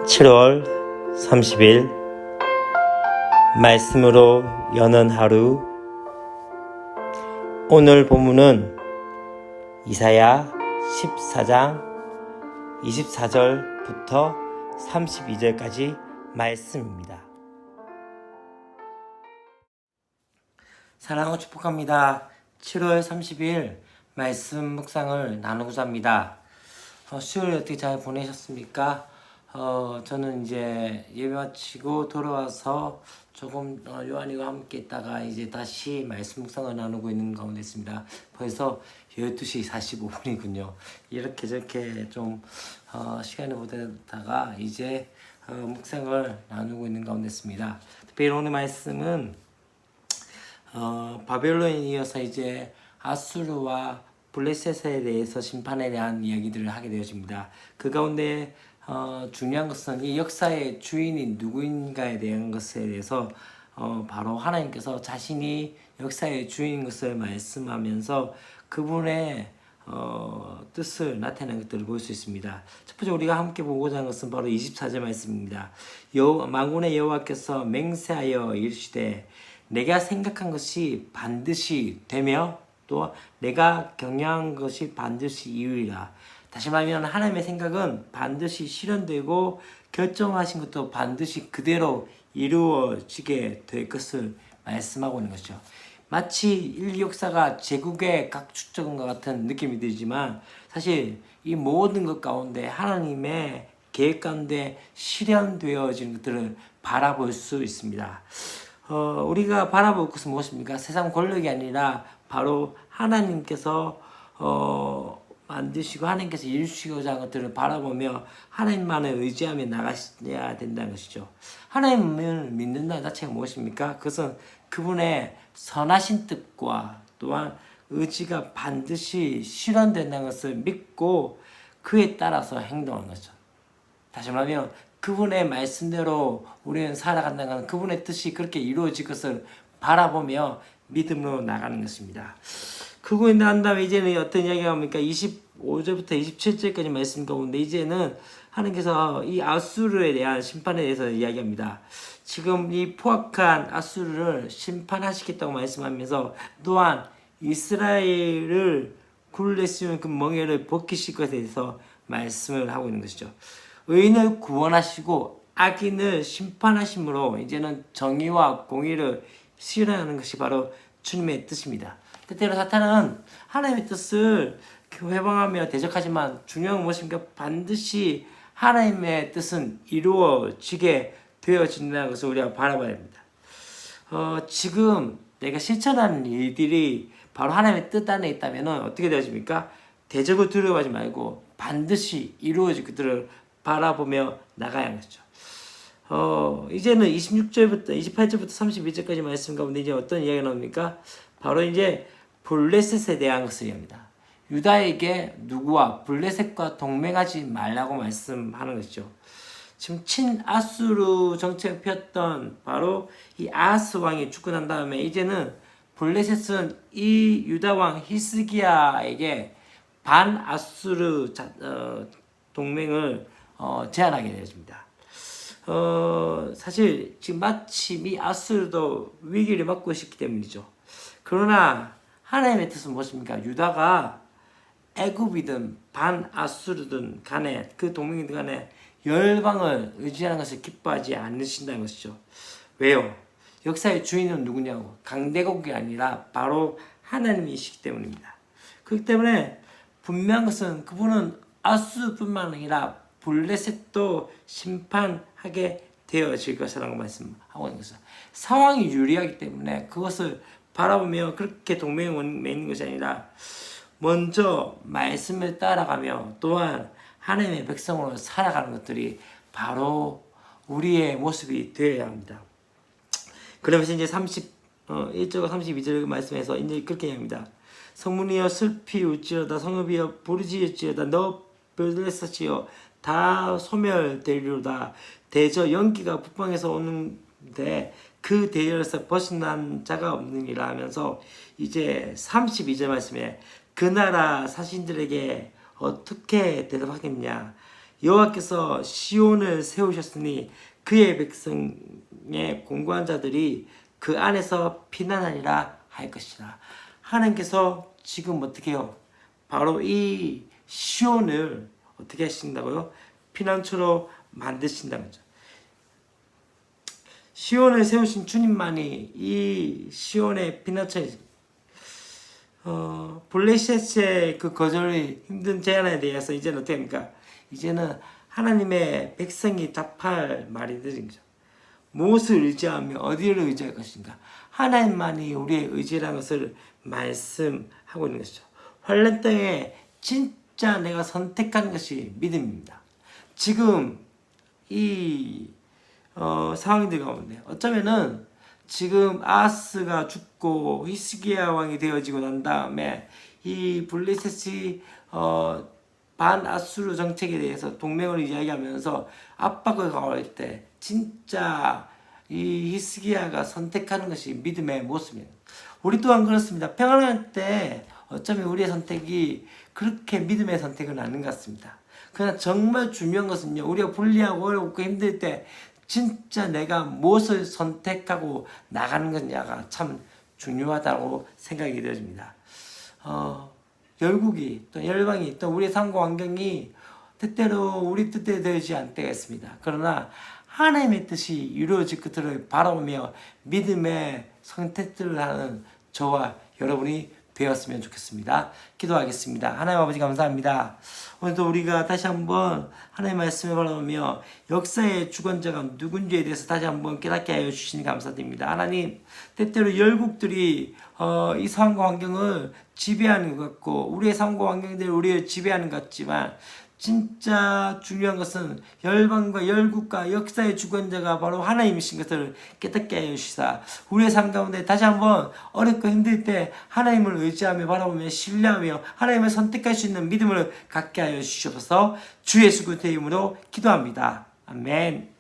7월 30일 말씀으로 여는 하루. 오늘 본문은 이사야 14장 24절부터 32절까지 말씀입니다. 사랑하고 축복합니다. 7월 30일 말씀 묵상을 나누고자 합니다. 수요일 어떻게 잘 보내셨습니까? 저는 이제 예배 마치고 돌아와서 조금 요한이와 함께 있다가 이제 다시 말씀 묵상을 나누고 있는 가운데 있습니다. 벌써 12시 45분이군요. 이렇게 저렇게 좀 시간을 보내다가 이제 묵상을 나누고 있는 가운데 있습니다. 특별히 오늘 말씀은 바벨론에 이어서 이제 아수르와 블레셋에 대해서 심판에 대한 이야기들을 하게 되어집니다. 그 가운데 중요한 것은 이 역사의 주인이 누구인가에 대한 것에 대해서 바로 하나님께서 자신이 역사의 주인인 것을 말씀하면서 그분의 뜻을 나타내는 것들을 볼 수 있습니다. 첫 번째 우리가 함께 보고자 하는 것은 바로 24절 말씀입니다. 만군의 여호와께서 맹세하여 이르시되 내가 생각한 것이 반드시 되며 또 내가 경영한 것이 반드시 이루리라. 다시 말하면 하나님의 생각은 반드시 실현되고 결정하신 것도 반드시 그대로 이루어지게 될 것을 말씀하고 있는 것이죠. 마치 인류 역사가 제국의 각축적인것 같은 느낌이 들지만 사실 이 모든 것 가운데 하나님의 계획 가운데 실현되어진 것들을 바라볼 수 있습니다. 우리가 바라볼 것은 무엇입니까? 세상 권력이 아니라 바로 하나님께서 만드시고 하나님께서 이루시고자 하는 것들을 바라보며 하나님만을 의지하며 나가셔야 된다는 것이죠. 하나님을 믿는다는 자체가 무엇입니까? 그것은 그분의 선하신 뜻과 또한 의지가 반드시 실현된다는 것을 믿고 그에 따라서 행동하는 거죠. 다시 말하면 그분의 말씀대로 우리는 살아간다는 것은 그분의 뜻이 그렇게 이루어질 것을 바라보며 믿음으로 나가는 것입니다. 그거 난 다음에 이제는 어떤 이야기가 옵니까? 25절부터 27절까지 말씀 가운데 이제는 하나님께서 이 아수르에 대한 심판에 대해서 이야기합니다. 지금 이 포악한 아수르를 심판하시겠다고 말씀하면서 또한 이스라엘을 굴레 씌운 그 멍에를 벗기실 것에 대해서 말씀을 하고 있는 것이죠. 의인을 구원하시고 악인을 심판하심으로 이제는 정의와 공의를 실현하는 것이 바로 주님의 뜻입니다. 때때로 사탄은 하나님의 뜻을 회방하며 대적하지만 중요한 건 무엇입니까? 반드시 하나님의 뜻은 이루어지게 되어진다는 것을 우리가 바라봐야 합니다. 지금 내가 실천하는 일들이 바로 하나님의 뜻 안에 있다면 어떻게 되어집니까? 대적을 두려워하지 말고 반드시 이루어질 것들을 바라보며 나가야 하는 거죠. 이제는 26절부터 28절부터 32절까지 말씀 가운데 이제 어떤 이야기가 나옵니까? 바로 이제 블레셋에 대한 것을 이야기합니다. 유다에게 누구와 블레셋과 동맹하지 말라고 말씀하는 것이죠. 지금 친아수르 정책을 폈던 바로 이 아하스 왕이 죽고 난 다음에 이제는 블레셋은 이 유다 왕 히스기야에게 반아수르 동맹을 제안하게 되어집니다. 사실 지금 마침 이 아수르도 위기를 맞고 있기 때문이죠. 그러나 하나님의 뜻은 무엇입니까? 유다가 애굽이든 반아수르든 간에 그 동맹이든 간에 열방을 의지하는 것을 기뻐하지 않으신다는 것이죠. 왜요? 역사의 주인은 누구냐고? 강대국이 아니라 바로 하나님이시기 때문입니다. 그렇기 때문에 분명한 것은 그분은 아수르뿐만 아니라 블레셋도 심판하게 되어질 것이라고 말씀하고 있는 것이죠. 상황이 유리하기 때문에 그것을 바라보며 그렇게 동맹을 맺는 것이 아니라 먼저 말씀을 따라가며 또한 하나님의 백성으로 살아가는 것들이 바로 우리의 모습이 되어야 합니다. 그러면서 이제 31절과 32절 말씀에서 이제 그렇게 합니다. 성문이여 슬피 울지어다 성읍이여 부르짖을지어다 너 블레셋이여 다 소멸되리로다. 대저 연기가 북방에서 오는데 그 대열에서 벗어난 자가 없느니라 하면서 이제 32절 말씀에 그 나라 사신들에게 어떻게 대답하겠냐? 여호와께서 시온을 세우셨으니 그의 백성의 공고한 자들이 그 안에서 피난하리라 할 것이라. 하나님께서 지금 어떻게 해요? 바로 이 시온을 어떻게 하신다고요? 피난처로 만드신다는 거죠. 시온을 세우신 주님만이 이 시온의 피난처에 블레셋의 그 거절이 힘든 제안에 대해서 이제는 어떻게 합니까? 이제는 하나님의 백성이 답할 말이 되는 거죠. 무엇을 의지하며 어디를 의지할 것인가? 하나님만이 우리의 의지라는 것을 말씀하고 있는 것이죠. 환난 때에 진짜 내가 선택한 것이 믿음입니다. 지금 이 상황들 가운데 어쩌면은 지금 아하스가 죽고 히스기야 왕이 되어지고 난 다음에 이 블레셋이 반아수르 정책에 대해서 동맹을 이야기하면서 압박을 가할 때 진짜 이 히스기야가 선택하는 것이 믿음의 모습이에요. 우리 또한 그렇습니다. 평안할 때 어쩌면 우리의 선택이 그렇게 믿음의 선택은 아닌 것 같습니다. 그러나 정말 중요한 것은요, 우리가 불리하고 어렵고 힘들 때 진짜 내가 무엇을 선택하고 나가는 것이냐가 참 중요하다고 생각이 되어집니다. 열국이 또 열방이 또 우리의 삶과 환경이 때때로 우리 뜻대로 되지 않을 때가 있습니다. 그러나 하나님의 뜻이 이루어질 것들을 바라보며 믿음의 선택들을 하는 저와 여러분이 되었으면 좋겠습니다. 기도하겠습니다. 하나님 아버지 감사합니다. 오늘도 우리가 다시 한번 하나님의 말씀을 바라보며 역사의 주권자가 누군지에 대해서 다시 한번 깨닫게 하여 주시니 감사드립니다. 하나님, 때때로 열국들이 이 상황과 환경을 지배하는 것 같고 우리의 상황과 환경들이 우리를 지배하는 것 같지만 진짜 중요한 것은 열방과 열국과 역사의 주권자가 바로 하나님이신 것을 깨닫게 하여 주시사 우리의 삶 가운데 다시 한번 어렵고 힘들 때 하나님을 의지하며 바라보며 신뢰하며 하나님을 선택할 수 있는 믿음을 갖게 하여 주시옵소서. 주 예수 그리스도의 이름으로 기도합니다. 아멘.